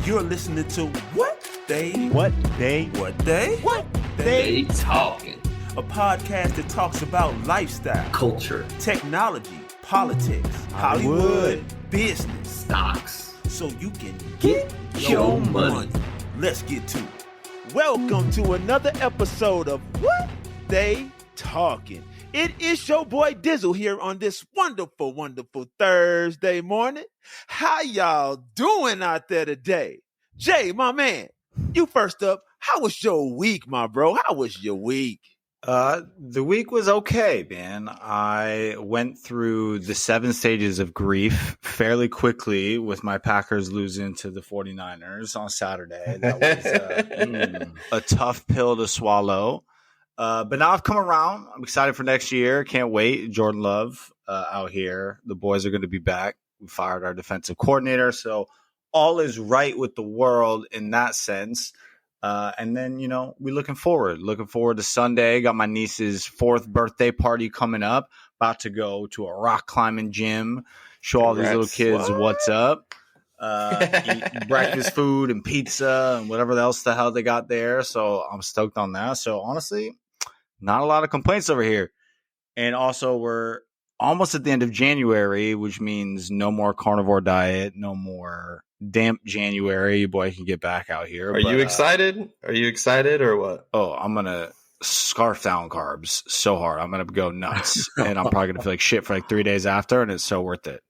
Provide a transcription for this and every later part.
You're listening to What They Talking. A podcast that talks about lifestyle, Culture, technology, politics, Hollywood, business, stocks. So you can get your money. Let's get to it. Welcome to another episode of What They Talking. It is your boy Dizzle here on this wonderful, wonderful Thursday morning. How y'all doing out there today? Jay, my man, you first up. How was your week, my bro? How was your week? The week was okay, man. I went through the 7 stages of grief fairly quickly with my Packers losing to the 49ers on Saturday. That was a tough pill to swallow. But now I've come around. I'm excited for next year. Can't wait. Jordan Love out here. The boys are going to be back. We fired our defensive coordinator. So all is right with the world in that sense. And then, you know, we're looking forward to Sunday. Got my niece's 4th birthday party coming up. About to go to a rock climbing gym. Show all these little kids what's up. Eat breakfast food and pizza and whatever else the hell they got there. So I'm stoked on that. So honestly, not a lot of complaints over here. And also we're almost at the end of January, which means no more carnivore diet, no more damp January. Your boy can get back out here. Are you excited? Are you excited or what? Oh, I'm going to scarf down carbs so hard. I'm going to go nuts. And I'm probably going to feel like shit for like 3 days after, and it's so worth it.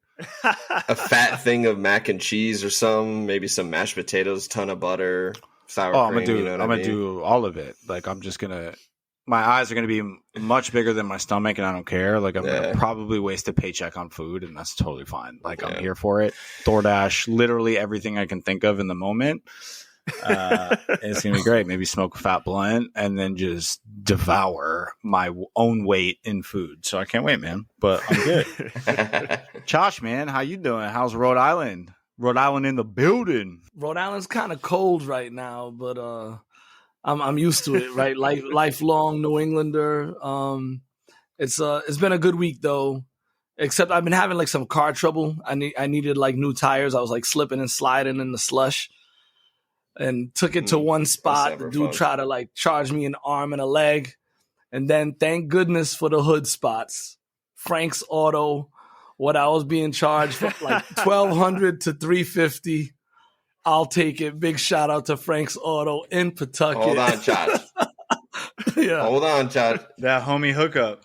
A fat thing of mac and cheese or some, maybe some mashed potatoes, ton of butter, sour cream. I'm gonna do all of it. Like I'm just gonna, my eyes are gonna be much bigger than my stomach, and I don't care. Like I'm gonna probably waste a paycheck on food, and that's totally fine. Like I'm here for it. DoorDash, literally everything I can think of in the moment. It's gonna be great. Maybe smoke a fat blunt and then just devour my own weight in food. So I can't wait, man. But I'm good. Chach, man, how you doing? How's Rhode Island? Rhode Island in the building. Rhode Island's kind of cold right now, but I'm used to it. Right, lifelong New Englander. It's been a good week though. Except I've been having like some car trouble. I needed like new tires. I was like slipping and sliding in the slush. And took it to one spot. The dude tried to like charge me an arm and a leg. And then thank goodness for the hood spots. Frank's Auto, what I was being charged for like $1,200 to $350. I'll take it. Big shout out to Frank's Auto in Pawtucket. Hold on, Chach. Yeah. Hold on, Chach. That homie hookup.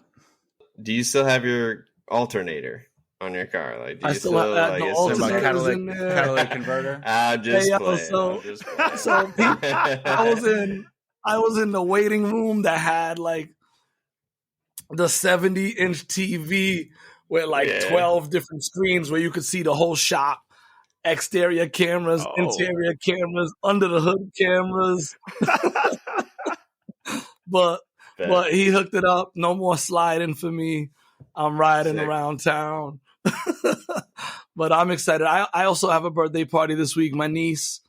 Do you still have your alternator on your car? Like, do you I still have like, the alternator in there. Catalytic converter. I'm just playing. So I was in the waiting room that had like the 70-inch TV with like 12 different screens where you could see the whole shop. Exterior cameras, interior cameras, under the hood cameras. But he hooked it up. No more sliding for me. I'm riding around town. But I'm excited. I also have a birthday party this week. My niece,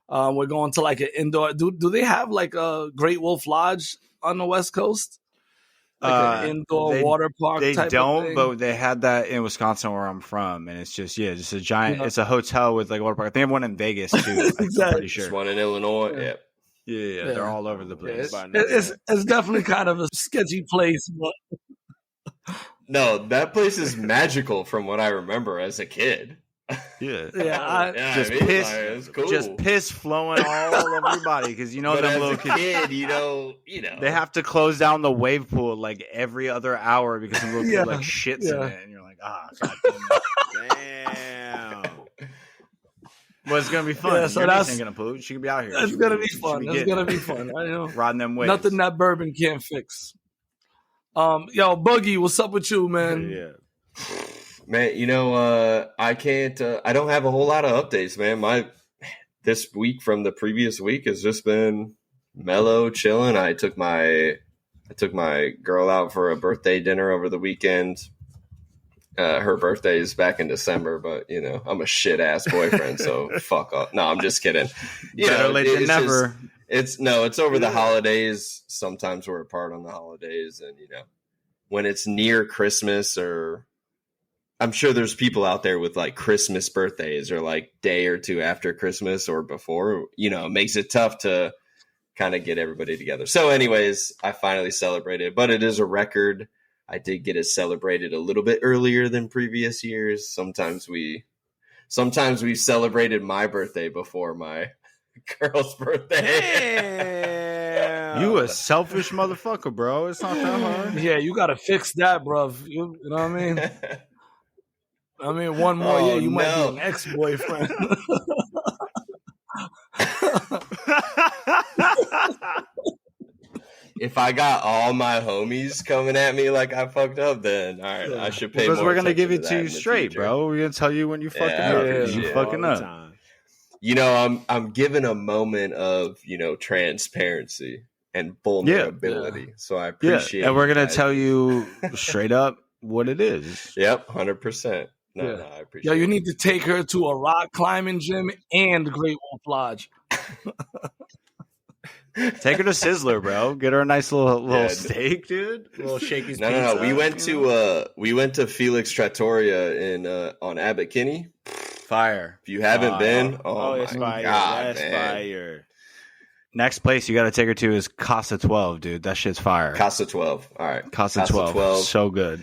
we're going to like an indoor. Do they have like a Great Wolf Lodge on the West Coast? Like an indoor water park They type don't, of thing? but they had that in Wisconsin where I'm from. And it's just a giant, it's a hotel with like a water park. They have one in Vegas too. Exactly. I'm pretty sure. There's one in Illinois. Yeah. They're all over the place. It's definitely kind of a sketchy place, but No, that place is magical from what I remember as a kid. Just piss flowing all over your body because you know but them as little a kid, you know, they have to close down the wave pool like every other hour because some little kid like shits in it, and you're like, god damn. Well, it's gonna be fun. Yeah, so that's gonna poop. She can be out here. It's gonna be fun. It's gonna be fun. I know. Riding them waves. Nothing that bourbon can't fix. Yo, Boogie, what's up with you, man? Yeah. Man, you know, I can't. I don't have a whole lot of updates, man. This week from the previous week has just been mellow, chilling. I took my girl out for a birthday dinner over the weekend. Her birthday is back in December, but you know, I'm a shit ass boyfriend, so fuck off. No, I'm just kidding. Better late than never. It's over the holidays. Sometimes we're apart on the holidays, and you know, when it's near Christmas or I'm sure there's people out there with like Christmas birthdays or like day or two after Christmas or before, you know, it makes it tough to kind of get everybody together. So anyways, I finally celebrated, but it is a record. I did get it celebrated a little bit earlier than previous years. Sometimes we celebrated my birthday before my girl's birthday. Damn. You a selfish motherfucker, bro. It's not that hard. Yeah, you gotta fix that, bruv. You know what I mean? I mean, one more year, you might be an ex-boyfriend. If I got all my homies coming at me like I fucked up, then all right, I should pay. Because more we're gonna attention give it that to you in the straight, future. bro. We're gonna tell you when you fucking up. appreciate You it. fucking All the up. time. You know, I'm given a moment of, you know, transparency and vulnerability. So I appreciate and we're you gonna guys. tell you straight up what it is. Yep, 100%. No, Yeah. I appreciate Yo, you it. need to take her to a rock climbing gym and Great Wolf Lodge. Take her to Sizzler, bro. Get her a nice little Yeah, steak, dude. A little Shakey's No. pizza. We went to Felix Trattoria in on Abbot Kinney. Fire. If you haven't been, that's my fire. God, That's man. fire. Next place you got to take her to is Casa 12, dude. That shit's fire. Casa 12. All right. Casa 12. So good.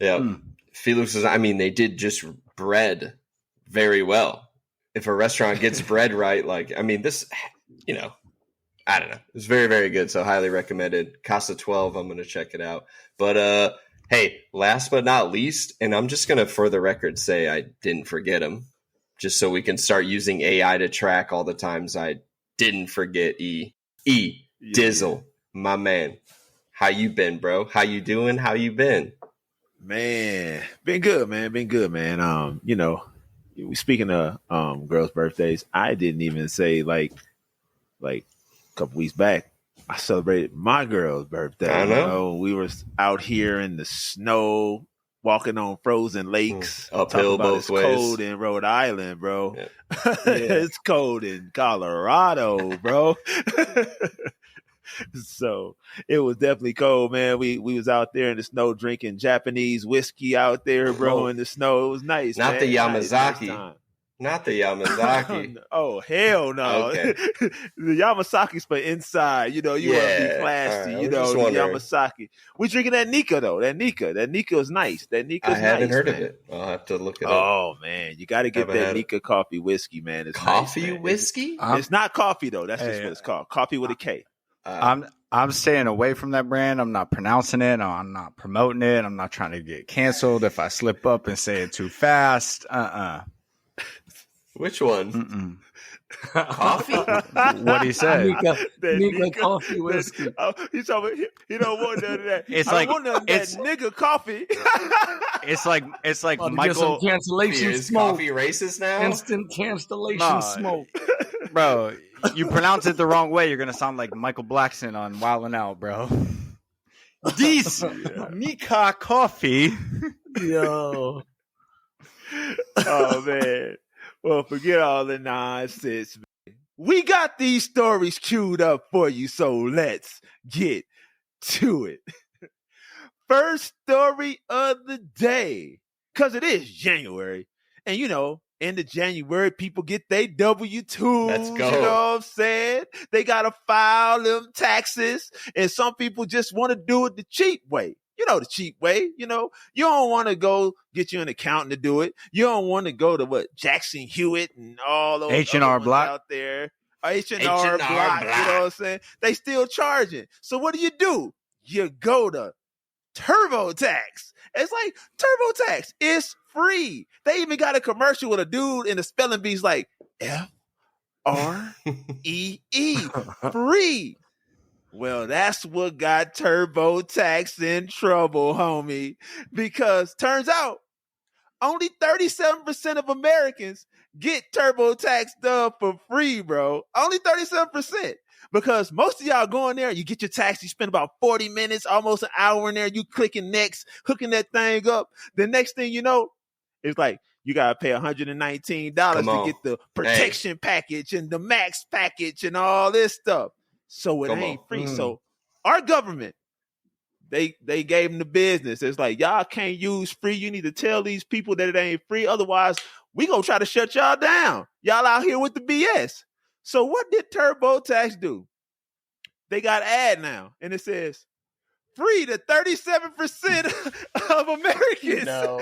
Yeah. Mm. Felix is, I mean, they did just bread very well. If a restaurant gets bread right, like, I mean, this, you know, I don't know. It's very, very good. So highly recommended. Casa 12. I'm going to check it out. But, hey, last but not least, and I'm just going to, for the record, say I didn't forget him, just so we can start using AI to track all the times I didn't forget Dizzle, my man. How you been, bro? How you doing? How you been? Man, been good, man. Been good, man. You know, speaking of girls' birthdays, I didn't even say like a couple weeks back, I celebrated my girl's birthday. I know. You know, we were out here in the snow, walking on frozen lakes. Uphill Talking about both it's ways. cold in Rhode Island, bro. Yeah. It's cold in Colorado, bro. So it was definitely cold, man. We was out there in the snow drinking Japanese whiskey out there, bro, in the snow. It was nice. Not man. the Yamazaki. Nice time. Not the Yamazaki. Oh, hell no. Okay. The Yamasaki's for inside. You know, you want to be classy. All right. You I was know, just the wondering. Yamasaki. We drinking that Nika, though. That Nika is nice. That Nika's I haven't nice, heard man. of it. I'll have to look it up. Oh, man. You got to get Haven't that had it. Nika coffee whiskey, man. It's Coffee nice, man. whiskey? It's not coffee, though. That's just Hey, what it's called. Coffee with a K. I'm staying away from that brand. I'm not pronouncing it. I'm not promoting it. I'm not trying to get canceled if I slip up and say it too fast. Which one? Mm-mm. Coffee? What he said. Nika coffee whiskey. Oh, he's talking. He don't want none of that. It's I like- don't want none of it's- that nigga coffee. It's like About to get some Michael, cancellation Is smoke. coffee racist now? Instant cancellation Nah. smoke. bro. You pronounce it the wrong way, you're gonna sound like Michael Blackson on Wildin' Out, bro. This Nika coffee. Yo. Oh man. Well, forget all the nonsense, man. We got these stories queued up for you, so let's get to it. First story of the day, because it is January, and you know, end of January, people get their W-2s. Let's go. You know what I'm saying? They got to file them taxes, and some people just want to do it the cheap way. You know, the cheap way. You know, you don't want to go get you an accountant to do it. You don't want to go to Jackson Hewitt and all those H&R other ones Block. out there. H&R H&R Block. You know what I'm saying? They still charging. So what do? You go to TurboTax. It's like TurboTax. It's free. They even got a commercial with a dude in the spelling bees like F-R-E-E. Free. Well, that's what got TurboTax in trouble, homie. Because turns out only 37% of Americans get TurboTax done for free, bro. Only 37%. Because most of y'all go in there, you get your tax, you spend about 40 minutes, almost an hour in there, you clicking next, hooking that thing up. The next thing you know, it's like you got to pay $119 to get the protection package and the max package and all this stuff. So it ain't free. So our government they gave them the business. It's like, y'all can't use free. You need to tell these people that it ain't free. Otherwise, we gonna try to shut y'all down. Y'all out here with the BS. So what did TurboTax do? They got an ad now, and it says, free to 37% of Americans. No.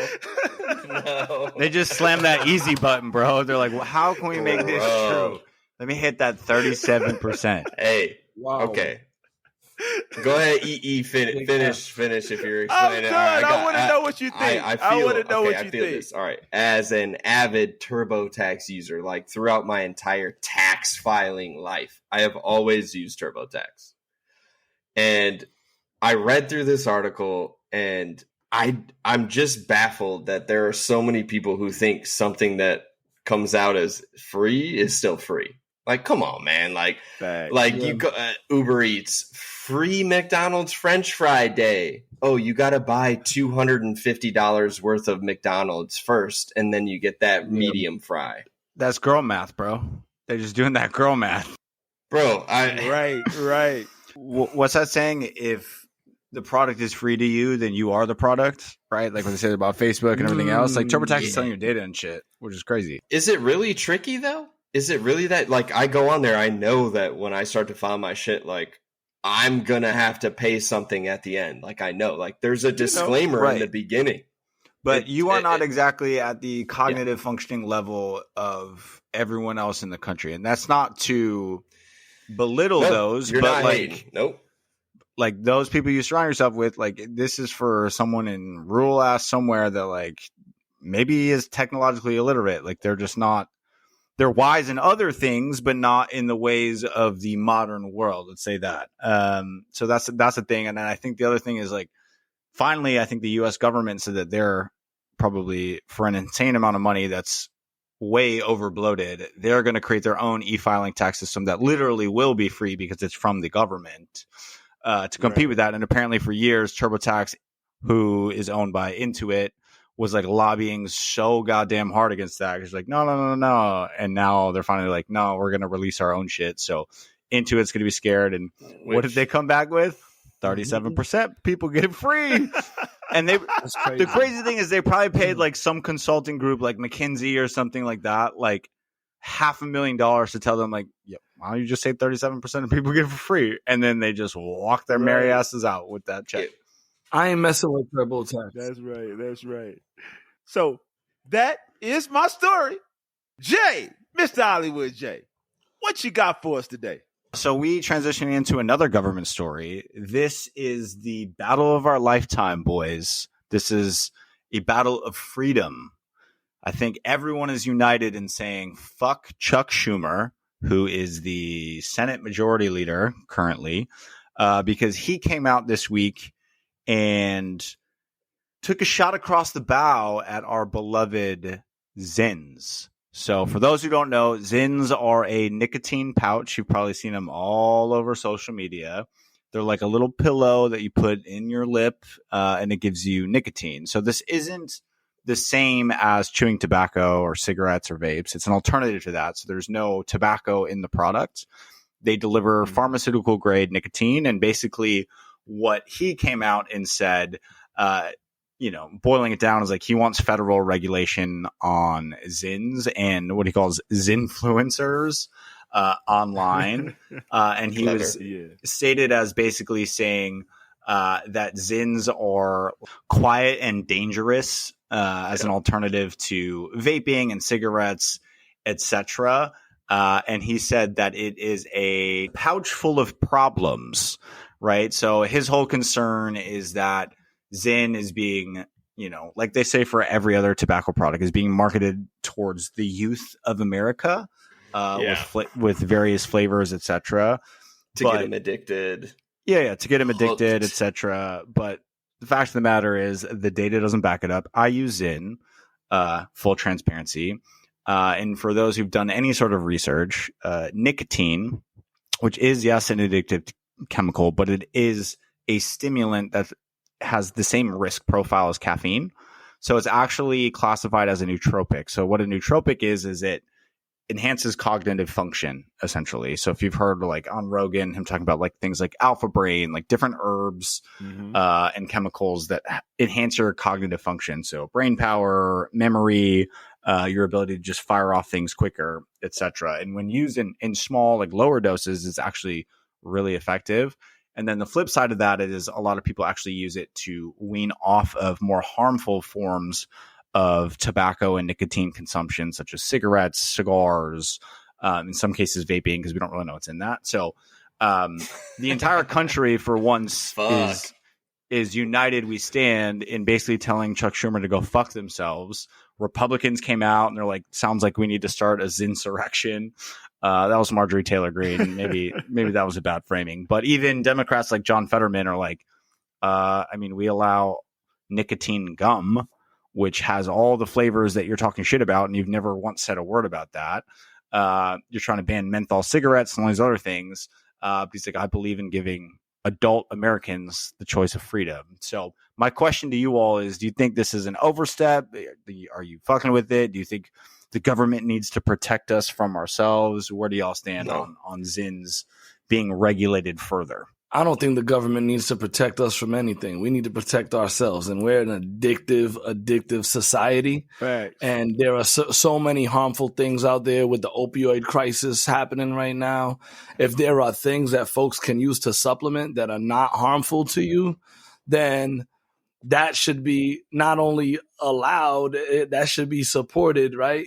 They just slammed that easy button, bro. They're like, well, how can we make this true? Let me hit that 37%. Hey, Wow. okay. Go ahead, finish if you're explaining. I'm done. I want to know what you think. I want to know what you think. This. All right. As an avid TurboTax user, like throughout my entire tax filing life, I have always used TurboTax. And I read through this article, and I'm just baffled that there are so many people who think something that comes out as free is still free. Like, come on, man. Like you go Uber Eats, free McDonald's French fry day. Oh, you got to buy $250 worth of McDonald's first, and then you get that medium fry. That's girl math, bro. They're just doing that girl math. Bro, Right. What's that saying? If the product is free to you, then you are the product, right? Like what they said about Facebook and everything else. Like TurboTax is selling your data and shit, which is crazy. Is it really tricky, though? Is it really that? Like, I go on there, I know that when I start to file my shit, like, I'm going to have to pay something at the end. Like, I know. Like, there's a disclaimer in the beginning. But you are not exactly at the cognitive functioning level of everyone else in the country. And that's not to belittle those, you're but not like, hating. Nope. Like those people you surround yourself with, like this is for someone in rural ass somewhere that like maybe is technologically illiterate. Like they're just not, they're wise in other things, but not in the ways of the modern world. Let's say that. So that's the thing. And then I think the other thing is like, finally, I think the U.S. government said that they're probably for an insane amount of money that's way over bloated. They're going to create their own e-filing tax system that literally will be free because it's from the government to compete with that. And apparently for years, TurboTax, who is owned by Intuit, was like lobbying so goddamn hard against that. It's like, no. And now they're finally like, no, we're going to release our own shit. So Intuit's going to be scared. And what did they come back with? 37% people get it free. And the crazy thing is they probably paid like some consulting group like McKinsey or something like that, like $500,000 to tell them like, yeah, why don't you just say 37% of people get it for free? And then they just walk their merry asses out with that check. I ain't messing with TurboTax. That's right. So that is my story. Jay, Mr. Hollywood Jay, what you got for us today? So we transitioning into another government story. This is the battle of our lifetime, boys. This is a battle of freedom. I think everyone is united in saying fuck Chuck Schumer, who is the Senate Majority Leader currently, because he came out this week and took a shot across the bow at our beloved Zyns. So for those who don't know, Zyns are a nicotine pouch. You've probably seen them all over social media. They're like a little pillow that you put in your lip, and it gives you nicotine. So this isn't the same as chewing tobacco or cigarettes or vapes. It's an alternative to that. So there's no tobacco in the product. They deliver pharmaceutical grade nicotine. And basically what he came out and said, boiling it down is like he wants federal regulation on Zyns and what he calls Zinfluencers online. And he was stated as basically saying that Zyns are quiet and dangerous as an alternative to vaping and cigarettes, etc. And he said that it is a pouch full of problems, right? So his whole concern is that Zyn is being, like they say for every other tobacco product, is being marketed towards the youth of America with various flavors, etc. To get them addicted. Yeah, to get them addicted, etc. But the fact of the matter is the data doesn't back it up. I use Zyn, full transparency. And for those who've done any sort of research, nicotine, which is, yes, an addictive chemical, but it is a stimulant that has the same risk profile as caffeine. So it's actually classified as a nootropic. So what a nootropic is it enhances cognitive function, essentially. So if you've heard like on Rogan, him talking about like things like alpha brain, like different herbs and chemicals that enhance your cognitive function. So brain power, memory, your ability to just fire off things quicker, etc. And when used in small, like lower doses, it's actually really effective. And then the flip side of that is a lot of people actually use it to wean off of more harmful forms of tobacco and nicotine consumption, such as cigarettes, cigars, in some cases vaping, because we don't really know what's in that. So the entire country, for once, is united. We stand in basically telling Chuck Schumer to go fuck themselves. Republicans came out and they're like, sounds like we need to start a Zinsurrection. That was Marjorie Taylor Greene. Maybe that was a bad framing. But even Democrats like John Fetterman are like, we allow nicotine gum, which has all the flavors that you're talking shit about, and you've never once said a word about that. You're trying to ban menthol cigarettes and all these other things. Because like, I believe in giving adult Americans the choice of freedom. So my question to you all is, do you think this is an overstep? Are you fucking with it? Do you think the government needs to protect us from ourselves? Where do y'all stand on Zyns being regulated further? I don't think the government needs to protect us from anything. We need to protect ourselves, and we're an addictive society. Right. And there are so many harmful things out there with the opioid crisis happening right now. If there are things that folks can use to supplement that are not harmful to you, then that should be not only allowed, that should be supported, right?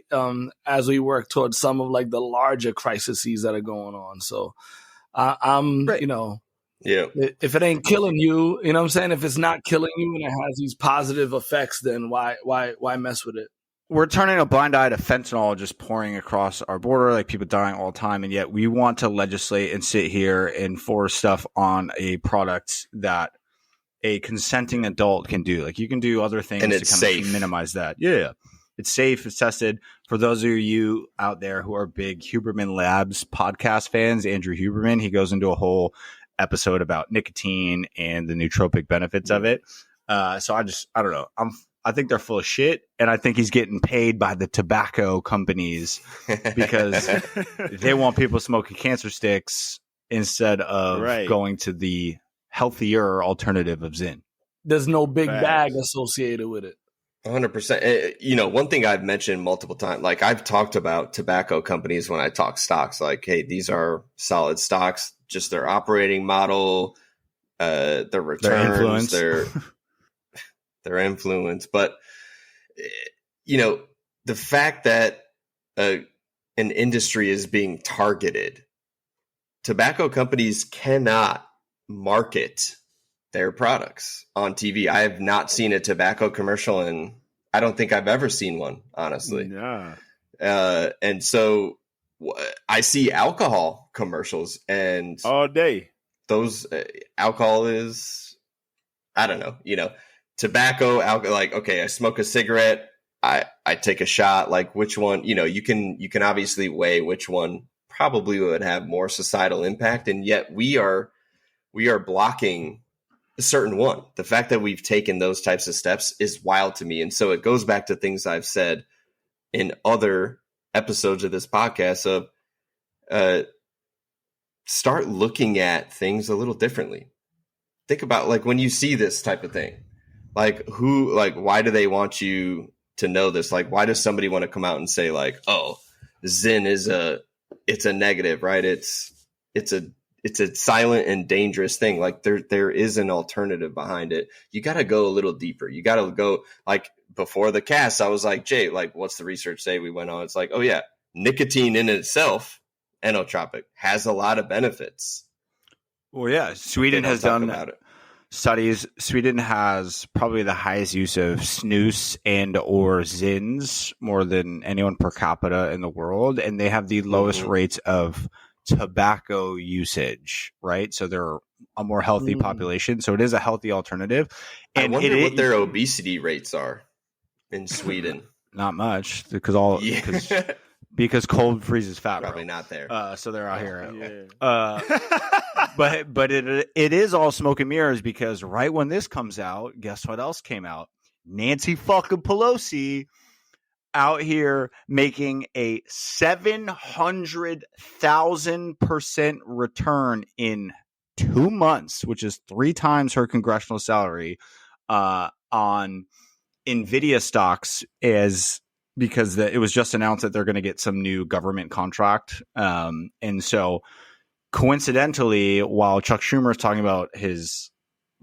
As we work towards some of like the larger crises that are going on. So I'm, right. Yeah. If it ain't killing you, you know what I'm saying? If it's not killing you and it has these positive effects, then why mess with it? We're turning a blind eye to fentanyl just pouring across our border, like people dying all the time. And yet we want to legislate and sit here and force stuff on a product that a consenting adult can do. Like you can do other things and to it's kind safe. of minimize that. Yeah. It's safe. It's tested. For those of you out there who are big Huberman Labs podcast fans, Andrew Huberman, he goes into a whole episode about nicotine and the nootropic benefits of it. So I don't know. I think they're full of shit, and I think he's getting paid by the tobacco companies because they want people smoking cancer sticks instead of going to the healthier alternative of Zyn. There's no big bag associated with it. 100%. One thing I've mentioned multiple times, like I've talked about tobacco companies when I talk stocks, like, hey, these are solid stocks, just their operating model, their returns, their influence. But, the fact that an industry is being targeted, tobacco companies cannot market their products on TV. I have not seen a tobacco commercial, and I don't think I've ever seen one, honestly. Yeah. And so I see alcohol commercials, and all day. Those alcohol is, I don't know, tobacco, alcohol. Like, okay, I smoke a cigarette, I take a shot. Like, which one? You can obviously weigh which one probably would have more societal impact, and yet we are blocking a certain one. The fact that we've taken those types of steps is wild to me. And so it goes back to things I've said in other episodes of this podcast of start looking at things a little differently. Think about like when you see this type of thing, like why do they want you to know this? Like, why does somebody want to come out and say like, oh, Zyn it's a negative, right? It's a silent and dangerous thing. Like there is an alternative behind it. You got to go a little deeper. You got to go, like, before the cast, I was like, Jay, like, what's the research say? We went on. It's like, oh yeah, nicotine in itself, enotropic, has a lot of benefits. Well, yeah, Sweden has done studies. Sweden has probably the highest use of snus and or Zyns, more than anyone per capita in the world. And they have the lowest rates of tobacco usage, right? So they're a more healthy population. So it is a healthy alternative. And I wonder what their obesity rates are in Sweden. Not much, because cold freezes fat. Probably not there. So they're out here. But it is all smoke and mirrors, because right when this comes out, guess what else came out? Nancy fucking Pelosi out here making a 700,000% return in 2 months, which is 3 times her congressional salary, on NVIDIA stocks, because it was just announced that they're going to get some new government contract. And so coincidentally, while Chuck Schumer is talking about his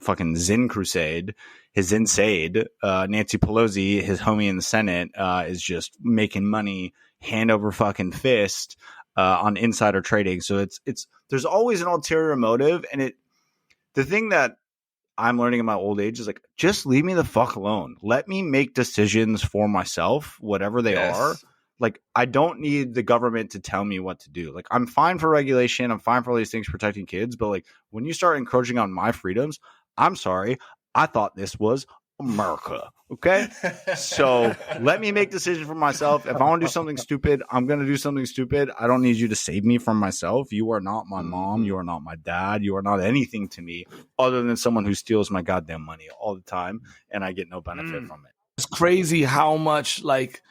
fucking Zyn crusade, his Zinsade, Nancy Pelosi, his homie in the Senate, is just making money hand over fucking fist on insider trading. So it's there's always an ulterior motive, and the thing that I'm learning in my old age is like, just leave me the fuck alone. Let me make decisions for myself, whatever they are. Like, I don't need the government to tell me what to do. Like, I'm fine for regulation. I'm fine for all these things protecting kids. But like, when you start encroaching on my freedoms, I'm sorry. I thought this was America. Okay. So let me make decisions for myself. If I want to do something stupid, I'm going to do something stupid. I don't need you to save me from myself. You are not my mom. You are not my dad. You are not anything to me other than someone who steals my goddamn money all the time. And I get no benefit from it. It's crazy how much like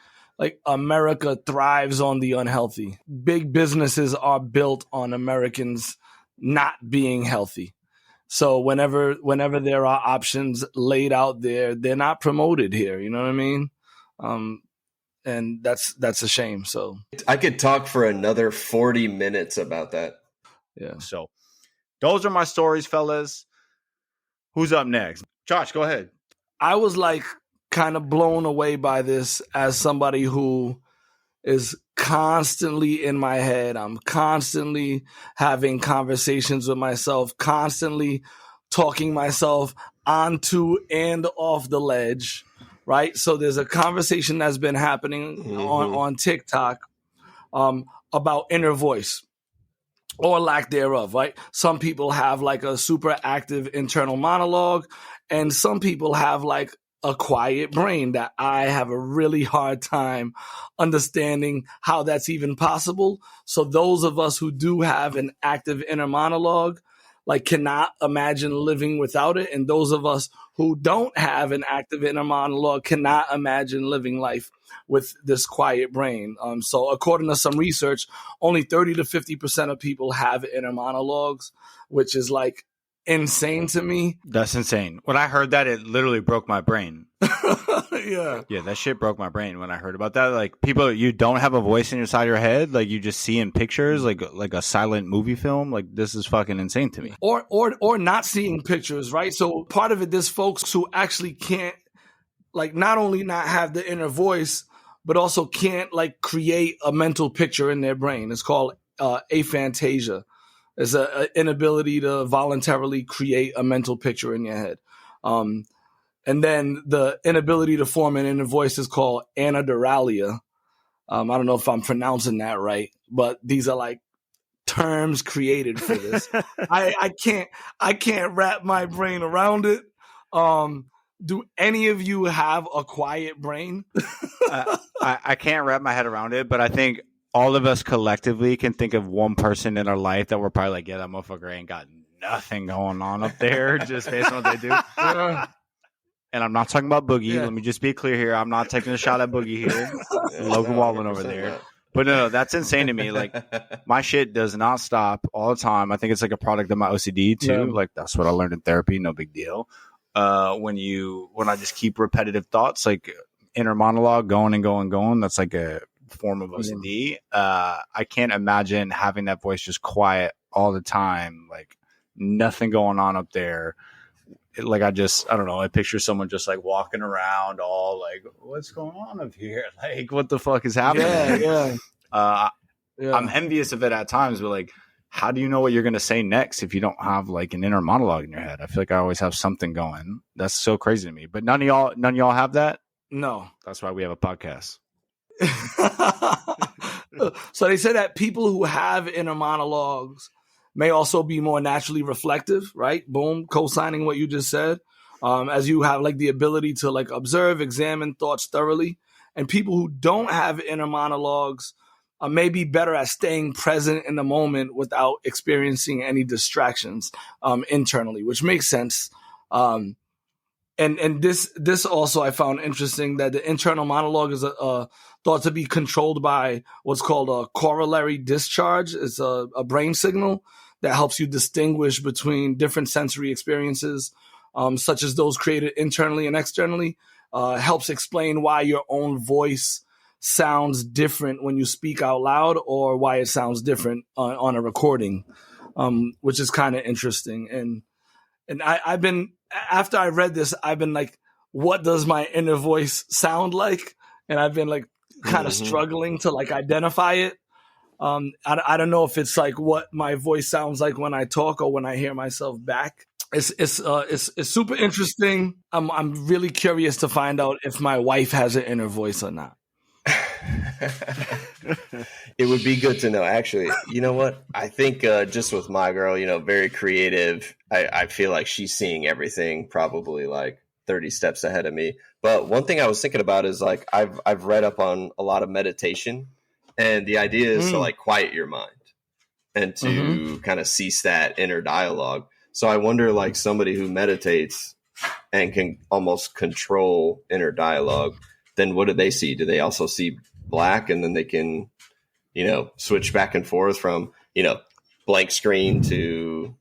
America thrives on the unhealthy. Big businesses are built on Americans not being healthy. So whenever there are options laid out there, they're not promoted here. You know what I mean? And that's a shame. So I could talk for another 40 minutes about that. Yeah. So those are my stories, fellas. Who's up next? Josh, go ahead. I was like kind of blown away by this as somebody who is constantly in my head. I'm constantly having conversations with myself, constantly talking myself onto and off the ledge, right? So there's a conversation that's been happening on TikTok about inner voice or lack thereof, right? Some people have like a super active internal monologue, and some people have like a quiet brain that I have a really hard time understanding how that's even possible. So those of us who do have an active inner monologue, like, cannot imagine living without it. And those of us who don't have an active inner monologue cannot imagine living life with this quiet brain. So according to some research, only 30 to 50% of people have inner monologues, which is like insane to me. That's insane. When I heard that, it literally broke my brain. Yeah, that shit broke my brain when I heard about that. Like, people, you don't have a voice inside your head, like you just see in pictures, like a silent movie film. Like, this is fucking insane to me. Or not seeing pictures, right? So part of it, there's folks who actually can't, like, not only not have the inner voice, but also can't like create a mental picture in their brain. It's called aphantasia. It's an inability to voluntarily create a mental picture in your head. And then the inability to form an inner voice is called anaduralia. I don't know if I'm pronouncing that right, but these are like terms created for this. I can't wrap my brain around it. Do any of you have a quiet brain? I can't wrap my head around it, but I think all of us collectively can think of one person in our life that we're probably like, yeah, that motherfucker ain't got nothing going on up there, just based on what they do. And I'm not talking about Boogie. Yeah. Let me just be clear here. I'm not taking a shot at Boogie here. Logan Wallen over there. Not. But no, that's insane to me. Like, my shit does not stop all the time. I think it's like a product of my OCD too. Yeah. Like, that's what I learned in therapy. No big deal. When I just keep repetitive thoughts, like inner monologue going and going and going, that's like a form of OCD. I can't imagine having that voice just quiet all the time, like nothing going on up there. Like, I don't know. I picture someone just like walking around all like, what's going on up here? Like, what the fuck is happening? Yeah. I'm envious of it at times, but like, how do you know what you're going to say next if you don't have like an inner monologue in your head? I feel like I always have something going. That's so crazy to me. But none of y'all have that? No. That's why we have a podcast. So they say that people who have inner monologues may also be more naturally reflective, right? Boom, co-signing what you just said. As you have like the ability to like observe, examine thoughts thoroughly. And people who don't have inner monologues may be better at staying present in the moment without experiencing any distractions internally, which makes sense. And this also I found interesting, that the internal monologue is thought to be controlled by what's called a corollary discharge. It's a brain signal that helps you distinguish between different sensory experiences, such as those created internally and externally. Helps explain why your own voice sounds different when you speak out loud, or why it sounds different on a recording, which is kind of interesting. And I've been, after I read this, I've been like, what does my inner voice sound like? And I've been like kind of struggling to like identify it. I don't know if it's like what my voice sounds like when I talk or when I hear myself back. It's super interesting. I'm really curious to find out if my wife has an inner voice or not. It would be good to know, actually. You know what? I think just with my girl, you know, very creative. I feel like she's seeing everything probably like 30 steps ahead of me. But one thing I was thinking about is like I've read up on a lot of meditation, and the idea is to like quiet your mind and to kind of cease that inner dialogue. So I wonder, like, somebody who meditates and can almost control inner dialogue, then what do they see? Do they also see black, and then they can, you know, switch back and forth from, you know, blank screen to,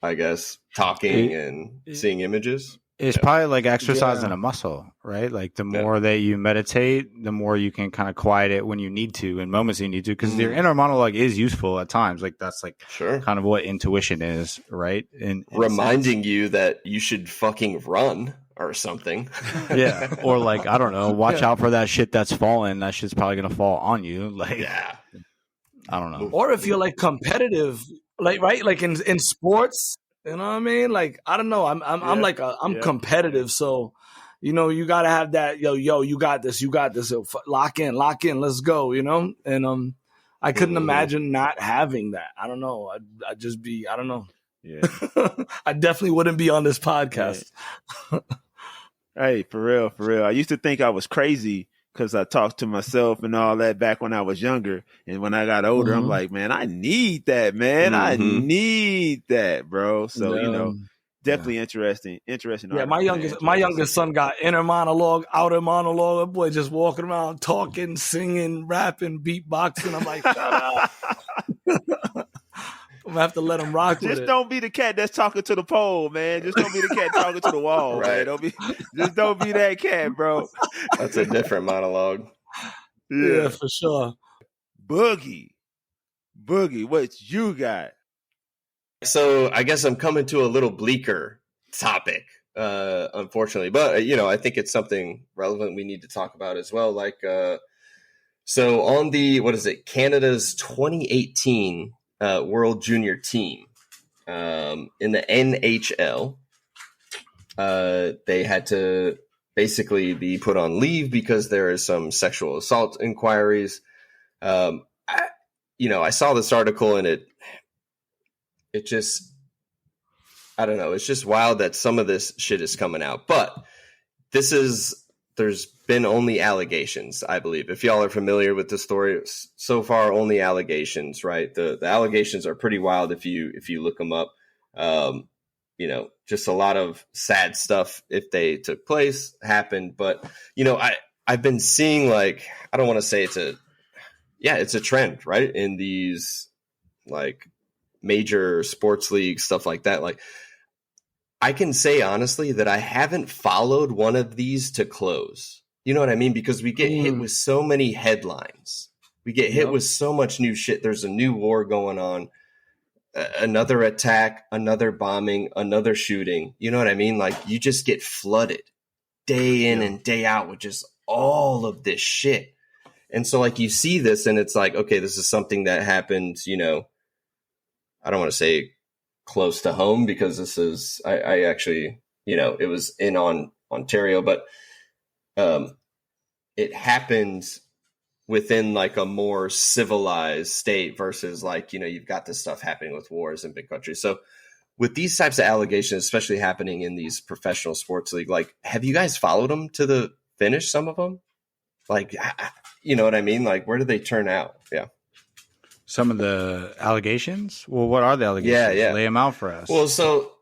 I guess, talking and seeing images? It's probably like exercising a muscle, right? Like the more that you meditate, the more you can kind of quiet it when you need to, in moments you need to, because your inner monologue is useful at times. Like that's like kind of what intuition is, right? And reminding you that you should fucking run or something. Yeah. Or like, I don't know, watch out for that shit that's falling. That shit's probably going to fall on you. Like, I don't know. Or if you're like competitive, like, right? Like in sports, you know what I mean? Like, I don't know. I'm competitive. So, you know, you got to have that, yo, you got this. Yo, lock in, let's go, you know? And I couldn't imagine not having that. I don't know. I'd just be, I don't know. Yeah. I definitely wouldn't be on this podcast. Hey, for real. I used to think I was crazy because I talked to myself and all that back when I was younger. And when I got older, I'm like, man, I need that, man. I need that, bro. So, you know, definitely interesting. Yeah, my youngest son got inner monologue, outer monologue. That boy just walking around talking, singing, rapping, beatboxing. I'm like, shut up. I'm gonna have to let him rock with it. Just don't be the cat that's talking to the pole, man. Just don't be the cat talking to the wall, right? Man. Don't be that cat, bro. That's a different monologue. Yeah, for sure. Boogie, what you got? So I guess I'm coming to a little bleaker topic, unfortunately, but you know, I think it's something relevant we need to talk about as well. Like, so on the Canada's 2018 World Junior team in the NHL, they had to basically be put on leave because there is some sexual assault inquiries. I saw this article and it just, I don't know. It's just wild that some of this shit is coming out, but there's been only allegations, I believe. If y'all are familiar with the story so far, only allegations, right? The allegations are pretty wild if you look them up. You know, just a lot of sad stuff if they took place, happened. But, you know, I've been seeing, like, I don't want to say it's a trend, right? In these like major sports leagues, stuff like that. Like, I can say honestly that I haven't followed one of these to close. You know what I mean? Because we get hit with so many headlines. We get hit with so much new shit. There's a new war going on, another attack, another bombing, another shooting. You know what I mean? Like, you just get flooded day in and day out with just all of this shit. And so, like, you see this and it's like, okay, this is something that happened, you know, I don't want to say close to home because this is, I actually, you know, it was in Ontario, but it happened within like a more civilized state versus like, you know, you've got this stuff happening with wars in big countries. So with these types of allegations, especially happening in these professional sports league, like, have you guys followed them to the finish? Some of them, like, you know what I mean? Like, where do they turn out? Yeah. Some of the allegations? Well, what are the allegations? Yeah. Lay them out for us. Well, so,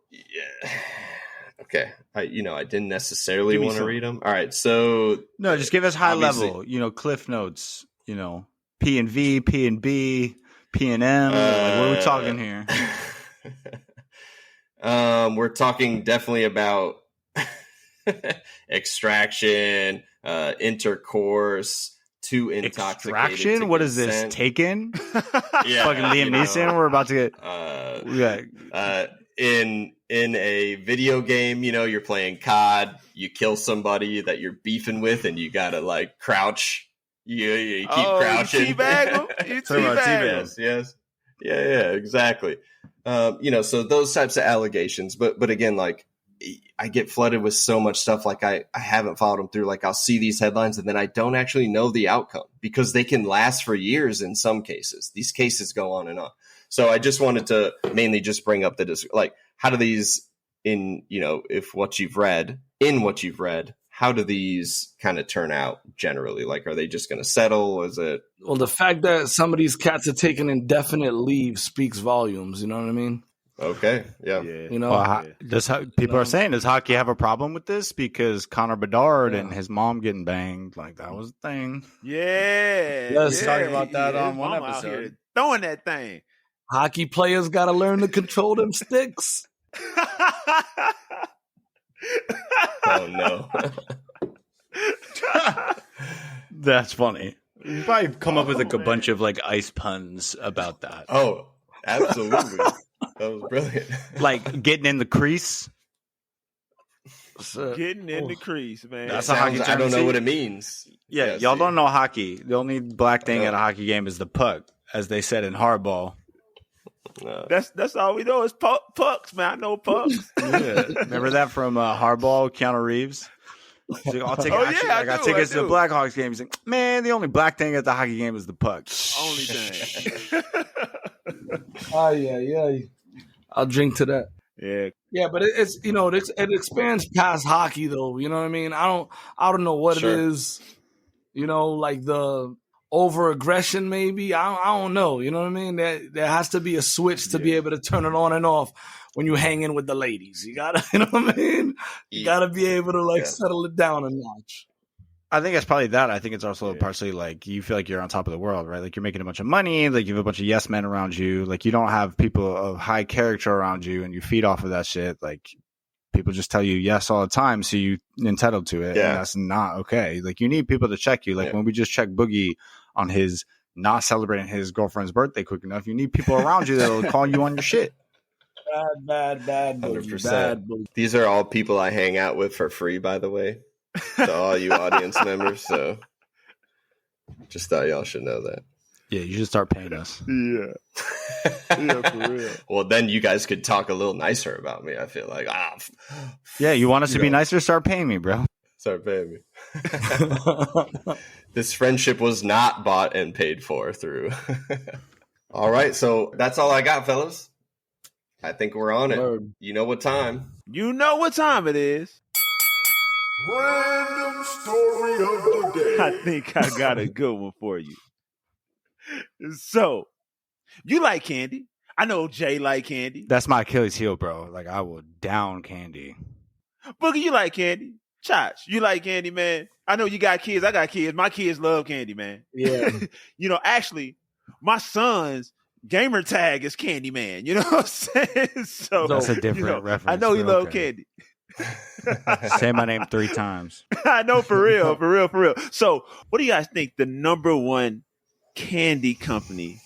Okay. I didn't necessarily Give me want to some. read them. All right. So No, just give us high obviously- level, Cliff Notes, P and V, P and B, P and M. Like, what are we talking here? We're talking definitely about extraction, intercourse, too intoxicated. Extraction? To What is this? consent. Taken? Yeah, Fucking Liam Neeson. We're about to get. In a video game, you're playing COD. You kill somebody that you're beefing with, and you gotta like crouch. You keep crouching. You teabag him? You teabag him. Yes. Yeah, exactly. So those types of allegations, but again, like I get flooded with so much stuff. Like I haven't followed them through. Like I'll see these headlines and then I don't actually know the outcome because they can last for years. In some cases, these cases go on and on. So I just wanted to mainly just bring up how do these in what you've read, how do these kind of turn out generally? Like, are they just going to settle? Is it? Well, the fact that some of these cats are taking indefinite leave speaks volumes. You know what I mean? Okay. Yeah. People are saying, does hockey have a problem with this? Because Connor Bedard and his mom getting banged, like that was a thing. Yeah. Yes, we talked about that on His one mama out episode. here throwing that thing. Hockey players got to learn to control them sticks. Oh no. That's funny. You probably come up with like a bunch of like ice puns about that. Oh, absolutely. That was brilliant. Like getting in the crease. Getting in the crease, man. That's a hockey term. I don't know what it means. Yeah, y'all don't know hockey. The only black thing at a hockey game is the puck, as they said in hardball. That's all we know is pucks, man. I know pucks. Yeah. Remember that from hardball, Keanu Reeves? He's like, I got tickets to the Blackhawks game. He's like, man, the only black thing at the hockey game is the puck. Only thing. Oh yeah. I'll drink to that. Yeah, but it's it expands past hockey though. You know what I mean? I don't know what it is. Like the over aggression maybe. I don't know. You know what I mean? There has to be a switch to be able to turn it on and off when you hang in with the ladies. You gotta, you know what I mean? You gotta be able to settle it down a notch. I think it's probably that. I think it's also partially like you feel like you're on top of the world, right? Like you're making a bunch of money, like you have a bunch of yes men around you, like you don't have people of high character around you and you feed off of that shit. Like people just tell you yes all the time, so you're entitled to it. Yeah. And that's not okay. Like you need people to check you. Like when we just checked Boogie on his not celebrating his girlfriend's birthday quick enough, you need people around you that'll call you on your shit. Bad, 100%. bad. These are all people I hang out with for free, by the way, to all you audience members. So just thought y'all should know that. Yeah, you should start paying us. Yeah, for real. Well, then you guys could talk a little nicer about me. I feel like, yeah, you want us to be nicer? Start paying me, bro. Start paying me. This friendship was not bought and paid for through. All right, so that's all I got, fellas. I think we're on it. Word. You know what time? You know what time it is. Random story of the day. I think I got a good one for you. So, you like candy. I know Jay like candy. That's my Achilles heel, bro. Like I will down candy. Boogie, you like candy. Chach, you like candy, man. I know you got kids. I got kids. My kids love candy, man. Yeah. Actually, my son's gamer tag is Candy Man. You know what I'm saying? So That's a different reference. I know he love okay. candy. Say my name 3 times. I know, for real. So, what do you guys think the number one candy company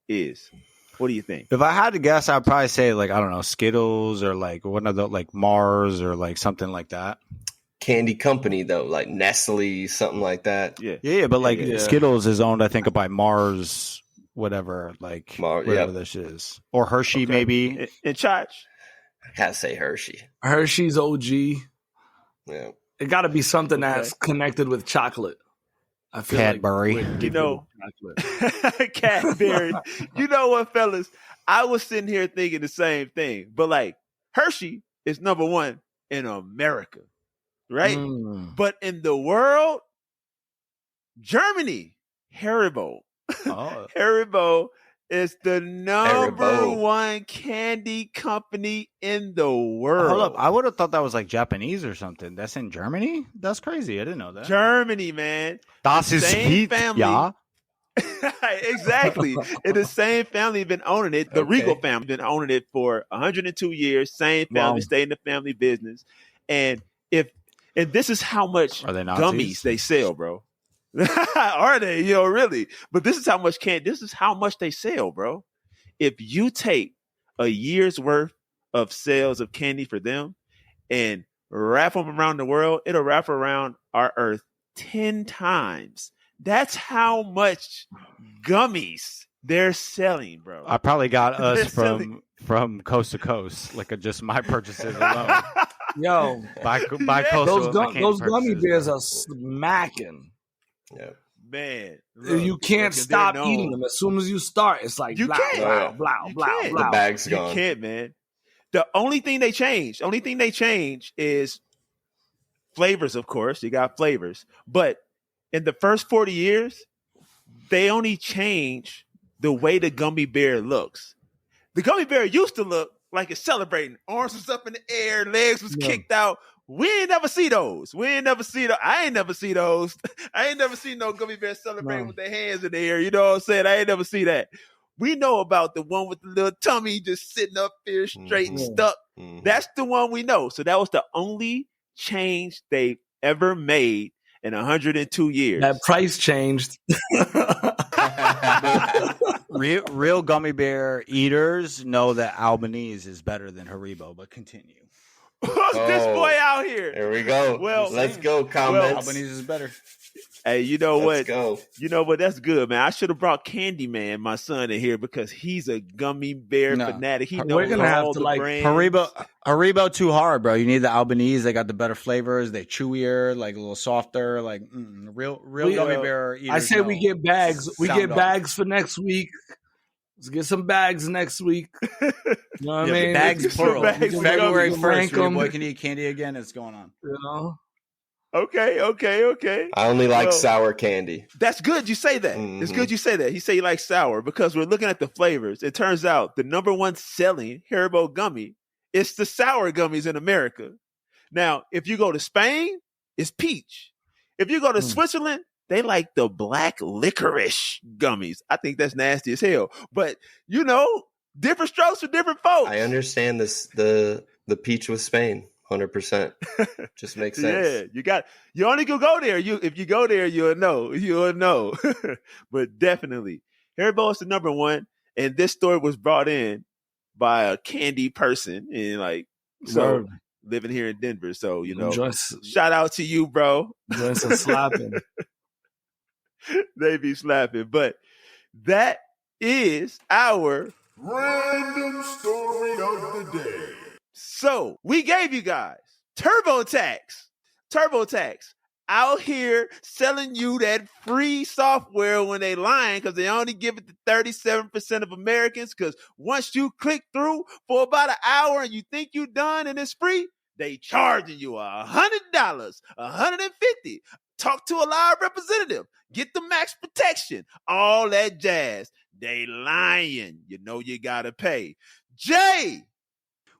is? What do you think? If I had to guess, I'd probably say like I don't know, Skittles or like one of the like Mars or like something like that. Candy company though, like Nestle, something like that. Yeah, but like Skittles is owned, I think, by Mars, whatever, like whatever this shit is, or Hershey maybe. And Chach, I gotta say Hershey. Hershey's OG. Yeah, it got to be something that's connected with chocolate. I feel Cadbury. like Cadbury. You know what, fellas? I was sitting here thinking the same thing, but like Hershey is number one in America, right? But in the world, Germany, Haribo. Oh. Haribo It's the number Haribo. one candy company in the world. Hold up. I would have thought that was like Japanese or something. That's in Germany? That's crazy. I didn't know that. Germany, man. Das ist Same Heat, family. ja. Exactly. And the same family been owning it. The Okay. Regal family been owning it for 102 years. Same family, Wow. stay in the family business. And this is how much Are they Nazis? gummies they sell, bro. Are they? Really? But this is how much this is how much they sell, bro. If you take a year's worth of sales of candy for them and wrap them around the world, it'll wrap around our earth 10 times. That's how much gummies they're selling, bro. I probably got us They're selling- from coast to coast, like just my purchases alone. Yo, by Yeah. coastal, those gummy bears are smacking. Yeah. Man, You can't stop eating them. As soon as you start, it's like You blah, can't. blah, blah, You blah, can't. blah. The bag's You gone. can't, man. The only thing they changed is flavors, of course. You got flavors. But in the first 40 years, they only changed the way the gummy bear looks. The gummy bear used to look like it's celebrating. Arms was up in the air, legs was kicked out. We ain't never see those. I ain't never see those. I ain't never seen no gummy bear celebrating with their hands in the air. You know what I'm saying? I ain't never see that. We know about the one with the little tummy just sitting up there straight and stuck. Mhm. That's the one we know. So that was the only change they ever made in 102 years. That price changed. Real gummy bear eaters know that Albanese is better than Haribo, but continue. Who's this boy out here? There we go. Well, let's go. Comments. Albanese is better. Hey, you know Let's what? go. You know what? That's good, man. I should have brought Candyman, my son, in here because he's a gummy bear No. fanatic. He We're knows gonna have all to, the like, brands. Haribo too hard, bro. You need the Albanese. They got the better flavors. They chewier, like a little softer. Like real gummy bear eaters. I say we get bags. We Sound get off. bags for next week. Let's get some bags next week. You know what I mean? Bags Get some plural. bags for February gummies. 1st, Rank your 'em. boy can eat candy again. It's going on. You know? Okay. I only like Well, sour candy. That's good you say that. It's Mhm. good you say that. He say you like sour because we're looking at the flavors. It turns out the number one selling Haribo gummy is the sour gummies in America. Now, if you go to Spain, it's peach. If you go to Switzerland, they like the black licorice gummies. I think that's nasty as hell. But, different strokes for different folks. I understand this. The peach with Spain, 100%. Just makes sense. Yeah, you only can go there. If you go there, you'll know. But definitely, Haribo is the number one. And this story was brought in by a candy person, and Word. living here in Denver. So Just shout out to you, bro. some slapping. They be slapping, but that is our Random story of the day. So we gave you guys TurboTax out here selling you that free software when they lying because they only give it to 37% of Americans. Because once you click through for about an hour and you think you done and it's free, they charging you $100, $150. Talk to a live representative. Get the max protection. All that jazz. They lying. You know you gotta pay. Jay.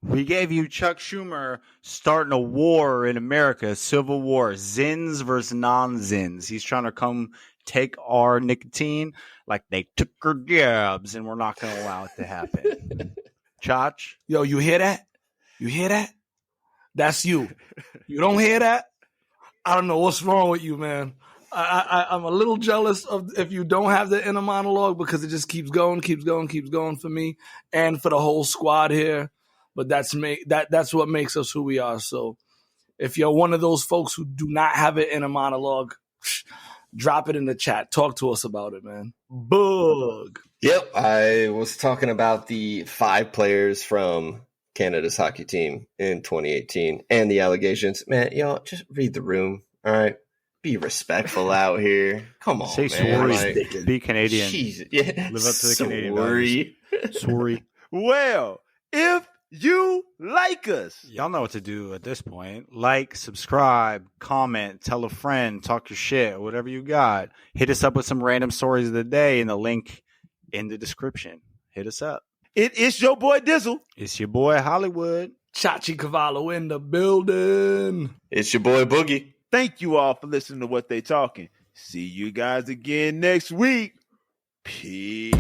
We gave you Chuck Schumer starting a war in America, a civil war, Zyns versus non-Zyns. He's trying to come take our nicotine like they took our jabs, and we're not going to allow it to happen. Chach? Yo, you hear that? You hear that? That's you. You don't hear that? I don't know what's wrong with you, man. I'm a little jealous of if you don't have the inner monologue because it just keeps going for me and for the whole squad here. But that's what makes us who we are. So if you're one of those folks who do not have it in a monologue, drop it in the chat. Talk to us about it, man. Bug. Yep. I was talking about the 5 players from Canada's hockey team in 2018 and the allegations. Man, y'all just read the room. All right. Be respectful out here. Come on, Say man. sorry. Be Canadian. Jesus. Yeah. Live up to the Canadian Sorry. Sorry. Well, if you like us, Y'all know what to do at this point. Like, subscribe, comment, tell a friend, talk your shit, whatever you got. Hit us up with some random stories of the day in the link in the description. Hit us up. It is your boy Dizzle. It's your boy Hollywood. Chachi Cavallo in the building. It's your boy Boogie. Thank you all for listening to What They Talking. See you guys again next week. Peace.